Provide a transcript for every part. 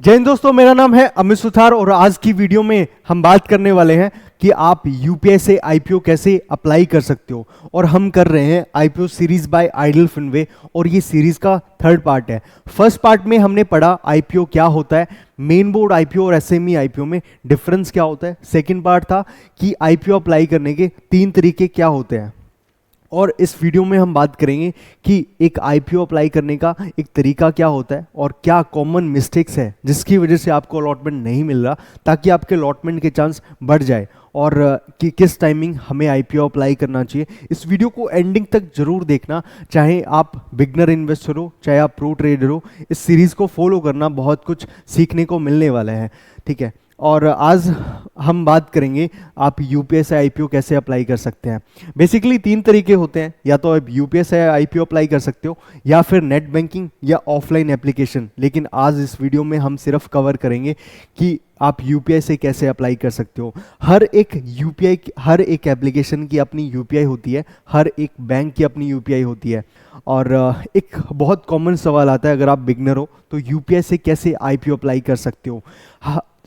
जय हिंद दोस्तों, मेरा नाम है अमित सुथार और आज की वीडियो में हम बात करने वाले हैं कि आप यूपीआई से आईपीओ कैसे अप्लाई कर सकते हो। और हम कर रहे हैं IPO series by idol Fenway और ये सीरीज का थर्ड पार्ट है। फर्स्ट पार्ट में हमने पढ़ा आईपीओ क्या होता है, मेन बोर्ड आईपीओ और एसएमई आईपीओ में डिफरेंस क्या होता है। सेकेंड पार्ट था कि आईपीओ अप्लाई करने के 3 तरीके क्या होते हैं। और इस वीडियो में हम बात करेंगे कि एक आईपीओ अप्लाई करने का एक तरीका क्या होता है और क्या कॉमन मिस्टेक्स है जिसकी वजह से आपको अलॉटमेंट नहीं मिल रहा, ताकि आपके अलॉटमेंट के चांस बढ़ जाए और कि किस टाइमिंग हमें आईपीओ अप्लाई करना चाहिए। इस वीडियो को एंडिंग तक जरूर देखना, चाहे आप बिगनर इन्वेस्टर हो चाहे आप प्रो ट्रेडर हो। इस सीरीज़ को फॉलो करना, बहुत कुछ सीखने को मिलने वाला है, ठीक है। और आज हम बात करेंगे आप यूपीआई से आईपीओ कैसे अप्लाई कर सकते हैं। बेसिकली 3 तरीके होते हैं, या तो आप यूपीआई से आईपीओ अप्लाई कर सकते हो या फिर नेट बैंकिंग या ऑफलाइन एप्लीकेशन। लेकिन आज इस वीडियो में हम सिर्फ कवर करेंगे कि आप यूपीआई से कैसे अप्लाई कर सकते हो। हर एक एप्लीकेशन की अपनी यूपीआई होती है, हर एक बैंक की अपनी यूपीआई होती है। और एक बहुत कॉमन सवाल आता है, अगर आप बिगनर हो तो यूपीआई से कैसे आईपीओ अप्लाई कर सकते हो।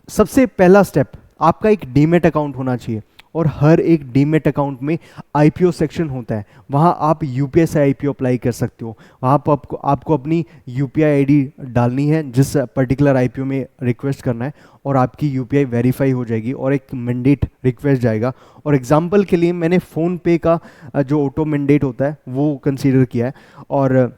सबसे पहला स्टेप, आपका एक डीमेट अकाउंट होना चाहिए और हर एक डीमेट अकाउंट में आईपीओ सेक्शन होता है, वहां आप यूपीआई से आईपीओ अप्लाई कर सकते हो। वहां पर आपको अपनी यूपीआई आईडी डालनी है जिस पर्टिकुलर आईपीओ में रिक्वेस्ट करना है, और आपकी यूपीआई वेरीफाई हो जाएगी और एक मैंडेट रिक्वेस्ट जाएगा। और एग्जांपल के लिए मैंने फ़ोन पे का जो ऑटो मैंडेट होता है वो कंसीडर किया है। और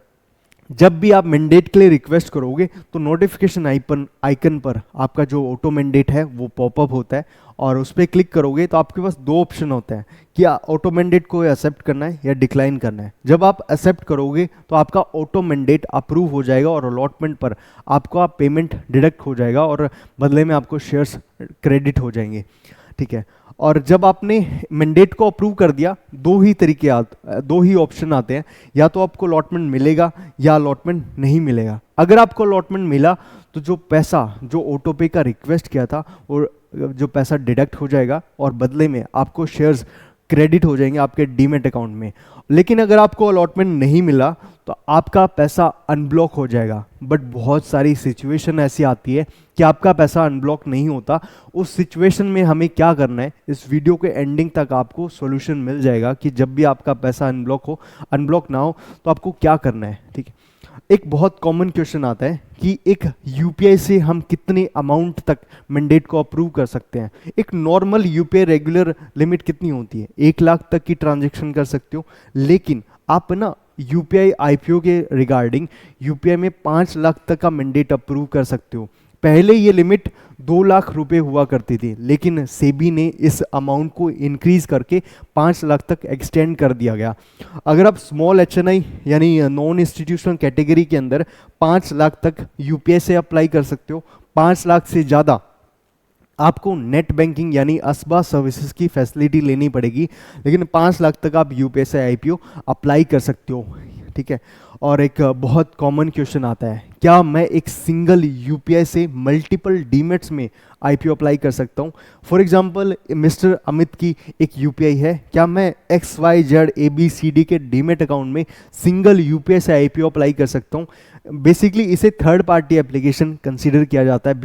जब भी आप मैंडेट के लिए रिक्वेस्ट करोगे तो नोटिफिकेशन आइकन पर आपका जो ऑटो मैंडेट है वो पॉपअप होता है, और उस पर क्लिक करोगे तो आपके पास 2 ऑप्शन होता है कि ऑटो मैंडेट को एक्सेप्ट करना है या डिक्लाइन करना है। जब आप एक्सेप्ट करोगे तो आपका ऑटो मैंडेट अप्रूव हो जाएगा और अलॉटमेंट पर आपका पेमेंट डिडक्ट हो जाएगा और बदले में आपको शेयर्स क्रेडिट हो जाएंगे, ठीक है। और जब आपने मैंडेट को अप्रूव कर दिया, 2 ही ऑप्शन आते हैं, या तो आपको अलॉटमेंट मिलेगा या अलॉटमेंट नहीं मिलेगा। अगर आपको अलॉटमेंट मिला तो जो पैसा जो ऑटो पे का रिक्वेस्ट किया था और जो पैसा डिडक्ट हो जाएगा और बदले में आपको शेयर्स क्रेडिट हो जाएंगे आपके डीमेट अकाउंट में। लेकिन अगर आपको अलॉटमेंट नहीं मिला तो आपका पैसा अनब्लॉक हो जाएगा। बट बहुत सारी सिचुएशन ऐसी आती है कि आपका पैसा अनब्लॉक नहीं होता। उस सिचुएशन में हमें क्या करना है, इस वीडियो के एंडिंग तक आपको सॉल्यूशन मिल जाएगा कि जब भी आपका पैसा अनब्लॉक ना हो तो आपको क्या करना है, ठीक है। एक बहुत कॉमन क्वेश्चन आता है कि एक यूपीआई से हम कितने अमाउंट तक मैंडेट को अप्रूव कर सकते हैं। एक नॉर्मल यूपीआई रेगुलर लिमिट कितनी होती है, 1 लाख तक की ट्रांजैक्शन कर सकते हो। लेकिन आप ना यूपीआई आईपीओ के रिगार्डिंग यूपीआई में 5 लाख तक का मैंडेट अप्रूव कर सकते हो। पहले ये लिमिट 2 लाख रुपए हुआ करती थी, लेकिन सेबी ने इस अमाउंट को इंक्रीज करके 5 लाख तक एक्सटेंड कर दिया गया। अगर आप स्मॉल एचएनआई यानी नॉन इंस्टीट्यूशनल कैटेगरी के अंदर 5 लाख तक यूपीआई से अप्लाई कर सकते हो। 5 लाख से ज़्यादा आपको नेट बैंकिंग यानी असबा सर्विसेज की फैसिलिटी लेनी पड़ेगी, लेकिन 5 लाख तक आप यूपीआई से आईपीओ अप्लाई कर सकते हो, ठीक है। और एक बहुत कॉमन क्वेश्चन आता है, क्या मैं एक सिंगल यूपीआई से मल्टीपल डीमेट्स में आईपीओ अप्लाई कर सकता हूँ। फॉर एग्जांपल मिस्टर अमित की एक यूपीआई है, क्या मैं XYZ ABCD के डीमेट अकाउंट में सिंगल यूपीआई से आईपीओ अप्लाई कर सकता हूँ। बेसिकली इसे थर्ड पार्टी एप्लीकेशन कंसीडर किया जाता है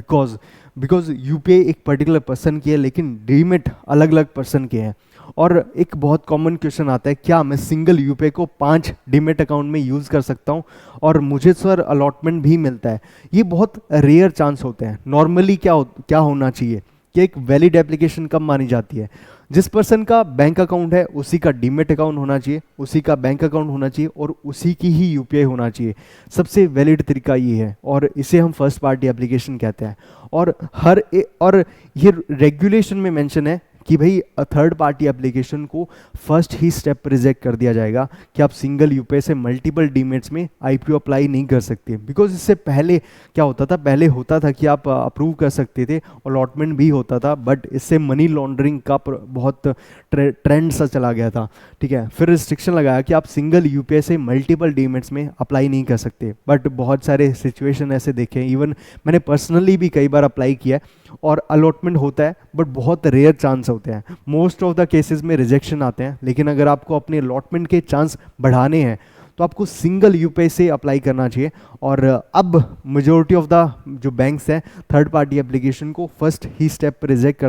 बिकॉज यूपीआई एक पर्टिकुलर पर्सन की है लेकिन डीमेट अलग अलग पर्सन के हैं। और एक बहुत कॉमन क्वेश्चन आता है, क्या मैं सिंगल यूपीआई को 5 डीमेट अकाउंट में यूज़ कर सकता हूँ और मुझे सर अलॉटमेंट भी मिलता है। ये बहुत रेयर चांस होते हैं। नॉर्मली क्या होना चाहिए कि एक वैलिड एप्लीकेशन कब मानी जाती है, जिस पर्सन का बैंक अकाउंट है उसी का डीमेट अकाउंट होना चाहिए, उसी का बैंक अकाउंट होना चाहिए और उसी की ही यूपीआई होना चाहिए। सबसे वैलिड तरीका ये है और इसे हम फर्स्ट पार्टी एप्लीकेशन कहते हैं। और ये रेगुलेशन में मेंशन है कि भाई थर्ड पार्टी एप्लीकेशन को फर्स्ट ही स्टेप रिजेक्ट कर दिया जाएगा कि आप सिंगल यूपीआई से मल्टीपल डीमेट्स में आईपीओ अप्लाई नहीं कर सकते। बिकॉज इससे पहले क्या होता था, पहले होता था कि आप अप्रूव कर सकते थे, अलॉटमेंट भी होता था, बट इससे मनी लॉन्ड्रिंग का बहुत ट्रेंड सा चला गया था, ठीक है। फिर रिस्ट्रिक्शन लगाया कि आप सिंगल यूपीआई से मल्टीपल डीमेट्स में अप्लाई नहीं कर सकते। बट बहुत सारे सिचुएशन ऐसे देखे, इवन मैंने पर्सनली भी कई बार अप्लाई किया है और अलॉटमेंट होता है, बट बहुत रेयर चांस होते हैं। मोस्ट ऑफ द केसेस में रिजेक्शन आते हैं। लेकिन अगर आपको अपने अलॉटमेंट के चांस बढ़ाने हैं तो आपको सिंगल यूपीआई से अप्लाई करना चाहिए। और अब मेजोरिटी ऑफ द जो बैंक्स हैं थर्ड पार्टी एप्लीकेशन को फर्स्ट ही स्टेप पर रिजेक्ट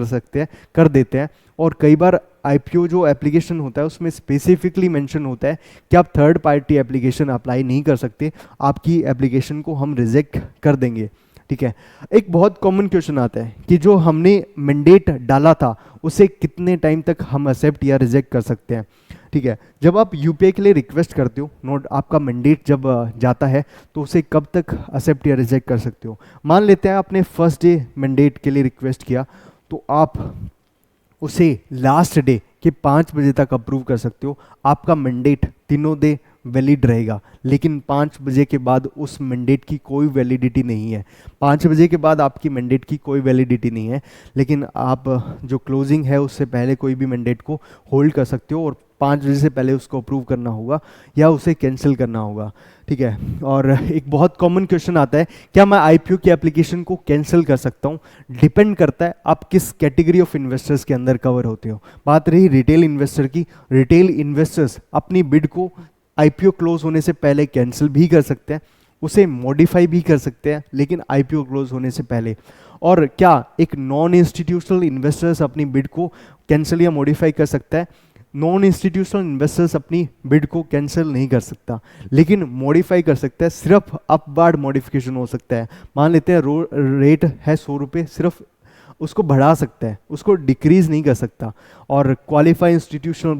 कर देते हैं। और कई बार आईपीओ जो एप्लीकेशन होता है उसमें स्पेसिफिकली मेंशन होता है कि आप थर्ड पार्टी एप्लीकेशन अप्लाई नहीं कर सकते, आपकी एप्लीकेशन को हम रिजेक्ट कर देंगे। ठीक है, एक बहुत कॉमन क्वेश्चन आता है कि जो हमने मैंडेट डाला था उसे कितने टाइम तक हम एक्सेप्ट या रिजेक्ट कर सकते हैं। ठीक है, जब आप यूपीआई के लिए रिक्वेस्ट करते हो, नोट आपका मैंडेट जब जाता है तो उसे कब तक एक्सेप्ट या रिजेक्ट कर सकते हो। मान लेते हैं आपने फर्स्ट डे मैंडेट के लिए रिक्वेस्ट किया, तो आप उसे लास्ट डे के 5 बजे तक अप्रूव कर सकते हो। आपका मैंडेट तीनों डे वैलिड रहेगा, लेकिन 5 बजे के बाद उस मैंडेट की कोई वैलिडिटी नहीं है। 5 बजे के बाद आपकी मैंडेट की कोई वैलिडिटी नहीं है, लेकिन आप जो क्लोजिंग है उससे पहले कोई भी मैंडेट को होल्ड कर सकते हो और 5 बजे से पहले उसको अप्रूव करना होगा या उसे कैंसिल करना होगा। ठीक है, और एक बहुत कॉमन क्वेश्चन आता है, क्या मैं आईपीओ की एप्लीकेशन को कैंसिल कर सकता हूँ? डिपेंड करता है आप किस कैटेगरी ऑफ इन्वेस्टर्स के अंदर कवर होते हो। बात रही रिटेल इन्वेस्टर की, रिटेल इन्वेस्टर्स अपनी बिड को आईपीओ क्लोज होने से पहले कैंसिल भी कर सकते हैं, उसे मॉडिफाई भी कर सकते हैं, लेकिन आईपीओ क्लोज होने से पहले। और क्या एक नॉन इंस्टीट्यूशनल इन्वेस्टर्स अपनी बिड को कैंसिल या मॉडिफाई कर सकता है? नॉन इंस्टीट्यूशनल इन्वेस्टर्स अपनी बिड को कैंसिल नहीं कर सकता, लेकिन मॉडिफाई कर सकता है। सिर्फ अपवार्ड मॉडिफिकेशन हो सकता है। मान लेते हैं रेट है 100 रुपये, सिर्फ उसको बढ़ा सकता है, उसको डिक्रीज नहीं कर सकता। और क्वालिफाई इंस्टीट्यूशनल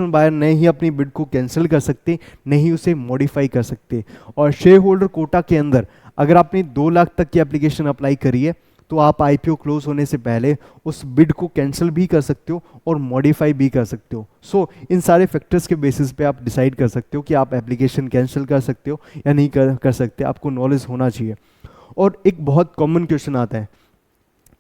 बायर नहीं ही अपनी बिड को कैंसिल कर सकते, नहीं उसे मॉडिफाई कर सकते। और शेयर होल्डर कोटा के अंदर अगर आपने 2 लाख तक की एप्लीकेशन अप्लाई करी है तो आप आईपीओ क्लोज होने से पहले उस बिड को कैंसिल भी कर सकते हो और मॉडिफाई भी कर सकते हो। सो इन सारे फैक्टर्स के बेसिस पे आप डिसाइड कर सकते हो कि आप एप्लीकेशन कैंसिल कर सकते हो या नहीं कर सकते। आपको नॉलेज होना चाहिए। और एक बहुत कॉमन क्वेश्चन आता है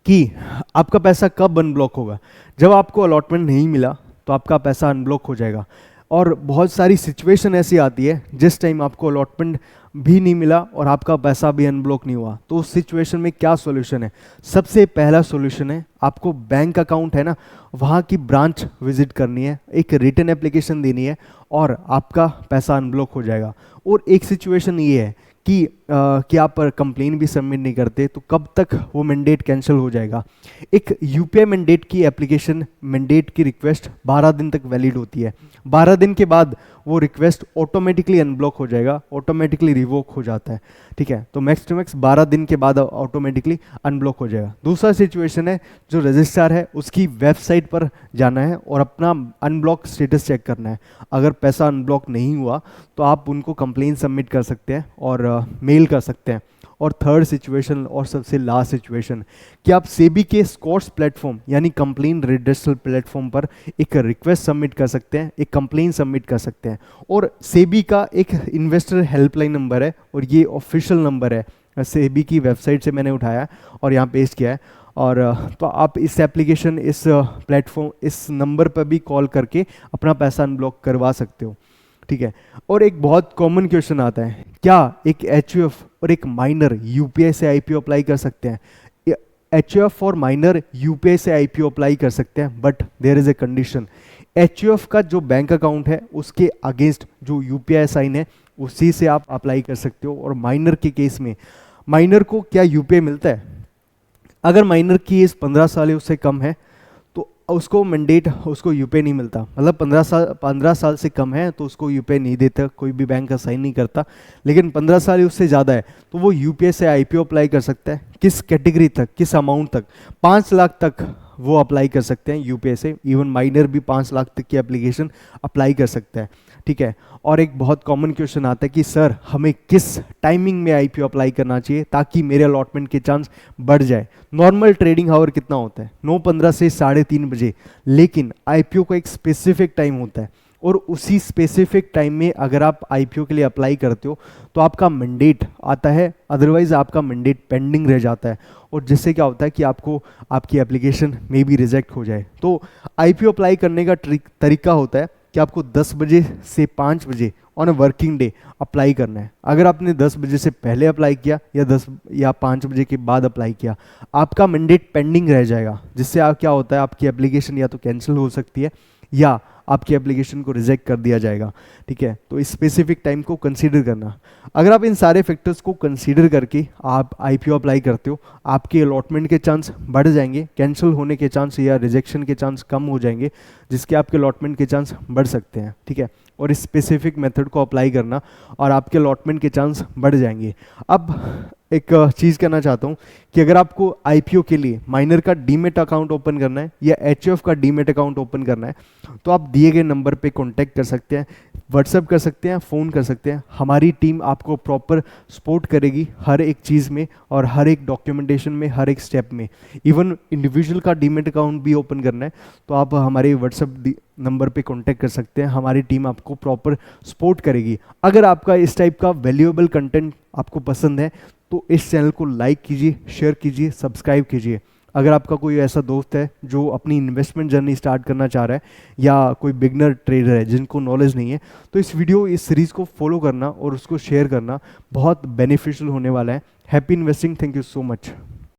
कि आपका पैसा कब अनब्लॉक होगा? जब आपको अलॉटमेंट नहीं मिला तो आपका पैसा अनब्लॉक हो जाएगा। और बहुत सारी सिचुएशन ऐसी आती है जिस टाइम आपको अलॉटमेंट भी नहीं मिला और आपका पैसा भी अनब्लॉक नहीं हुआ, तो उस सिचुएशन में क्या सॉल्यूशन है? सबसे पहला सॉल्यूशन है आपको बैंक अकाउंट है ना, वहाँ की ब्रांच विजिट करनी है, एक रिटन एप्लीकेशन देनी है और आपका पैसा अनब्लॉक हो जाएगा। और एक सिचुएशन ये है कि आप कंप्लेन भी सबमिट नहीं करते तो कब तक वो मैंडेट कैंसिल हो जाएगा। एक यूपीआई मैंडेट की एप्लीकेशन मैंडेट की रिक्वेस्ट 12 दिन तक वैलिड होती है। 12 दिन के बाद वो रिक्वेस्ट ऑटोमेटिकली अनब्लॉक हो जाएगा, ऑटोमेटिकली रिवोक हो जाता है। ठीक है, तो मैक्स टू मैक्स 12 दिन के बाद ऑटोमेटिकली अनब्लॉक हो जाएगा। दूसरा सिचुएशन है जो रजिस्ट्रार है उसकी वेबसाइट पर जाना है और अपना अनब्लॉक स्टेटस चेक करना है। अगर पैसा अनब्लॉक नहीं हुआ तो आप उनको कंप्लेन सबमिट कर सकते हैं और मेल कर सकते हैं। और थर्ड सिचुएशन और सबसे लास्ट सिचुएशन कि आप सेबी के स्कॉट्स प्लेटफॉर्म यानी कंप्लेन रिड्रेसल प्लेटफॉर्म पर एक रिक्वेस्ट सबमिट कर सकते हैं, एक कंप्लेन सबमिट कर सकते हैं। और सेबी का एक इन्वेस्टर हेल्पलाइन नंबर है और ये ऑफिशियल नंबर है, सेबी की वेबसाइट से मैंने उठाया और यहाँ पेस्ट किया है। और तो आप इस एप्लीकेशन इस प्लेटफॉर्म इस नंबर पर भी कॉल करके अपना पैसा अनब्लॉक करवा सकते हो। ठीक है, और एक बहुत कॉमन क्वेश्चन आता है, क्या एक एचयूएफ और एक माइनर यूपीआई से आईपीओ अप्लाई कर सकते हैं? एचयूएफ और माइनर यूपीआई से आईपीओ अप्लाई कर सकते हैं, but there is a condition. HUF का जो बैंक अकाउंट है उसके अगेंस्ट जो यूपीआई साइन है उसी से आप अप्लाई कर सकते हो। और माइनर के केस में माइनर को क्या यूपीआई मिलता है? अगर माइनर की एज 15 साल या उससे कम है तो उसको मैंडेट उसको यूपीआई नहीं मिलता। मतलब 15 साल से कम है तो उसको यूपीआई नहीं देता, कोई भी बैंक का साइन नहीं करता। लेकिन 15 साल या उससे ज़्यादा है तो वो यूपीआई से आईपीओ अप्लाई कर सकता है। किस कैटेगरी तक, किस अमाउंट तक? 5 लाख तक वो अप्लाई कर सकते हैं यूपीआई से। इवन माइनर भी 5 लाख तक की एप्लीकेशन अप्लाई कर सकता है। ठीक है, और एक बहुत कॉमन क्वेश्चन आता है कि सर हमें किस टाइमिंग में आईपीओ अप्लाई करना चाहिए ताकि मेरे अलॉटमेंट के चांस बढ़ जाए? नॉर्मल ट्रेडिंग आवर कितना होता है? 9:15 से 3:30 बजे, लेकिन आईपीओ का एक स्पेसिफिक टाइम होता है और उसी स्पेसिफिक टाइम में अगर आप आईपीओ के लिए अप्लाई करते हो तो आपका मैंडेट आता है, अदरवाइज आपका मैंडेट पेंडिंग रह जाता है और जिससे क्या होता है कि आपको आपकी एप्लीकेशन में भी रिजेक्ट हो जाए। तो आईपीओ अप्लाई करने का तरीका होता है कि आपको 10 बजे से 5 बजे on a working day apply करना है। अगर आपने 10 बजे से पहले अप्लाई किया या 5 बजे के बाद अप्लाई किया, आपका मैंडेट पेंडिंग रह जाएगा, जिससे आप क्या होता है आपकी एप्लीकेशन या तो कैंसिल हो सकती है या आपकी एप्लीकेशन को रिजेक्ट कर दिया जाएगा। ठीक है, तो इस स्पेसिफिक टाइम को कंसीडर करना। अगर आप इन सारे फैक्टर्स को कंसीडर करके आप आईपीओ अप्लाई करते हो, आपके अलॉटमेंट के चांस बढ़ जाएंगे, कैंसिल होने के चांस या रिजेक्शन के चांस कम हो जाएंगे, जिसके आपके अलॉटमेंट के चांस बढ़ सकते हैं। ठीक है, और इस स्पेसिफिक मेथड को अप्लाई करना और आपके अलॉटमेंट के चांस बढ़ जाएंगे। अब एक चीज़ कहना चाहता हूँ कि अगर आपको आईपीओ के लिए माइनर का डीमेट अकाउंट ओपन करना है या एचएफ का डीमेट अकाउंट ओपन करना है, तो आप दिए गए नंबर पे कांटेक्ट कर सकते हैं, व्हाट्सएप कर सकते हैं, फ़ोन कर सकते हैं। हमारी टीम आपको प्रॉपर सपोर्ट करेगी हर एक चीज़ में और हर एक डॉक्यूमेंटेशन में, हर एक स्टेप में। इवन इंडिविजुअल का डीमेट अकाउंट भी ओपन करना है तो आप हमारे व्हाट्सएप नंबर पे कांटेक्ट कर सकते हैं, हमारी टीम आपको प्रॉपर सपोर्ट करेगी। अगर आपका इस टाइप का वैल्यूएबल कंटेंट आपको पसंद है तो इस चैनल को लाइक कीजिए, शेयर कीजिए, सब्सक्राइब कीजिए। अगर आपका कोई ऐसा दोस्त है जो अपनी इन्वेस्टमेंट जर्नी स्टार्ट करना चाह रहा है या कोई बिगनर ट्रेडर है जिनको नॉलेज नहीं है, तो इस सीरीज़ को फॉलो करना और उसको शेयर करना बहुत बेनिफिशियल होने वाला है। Happy investing, thank you so much.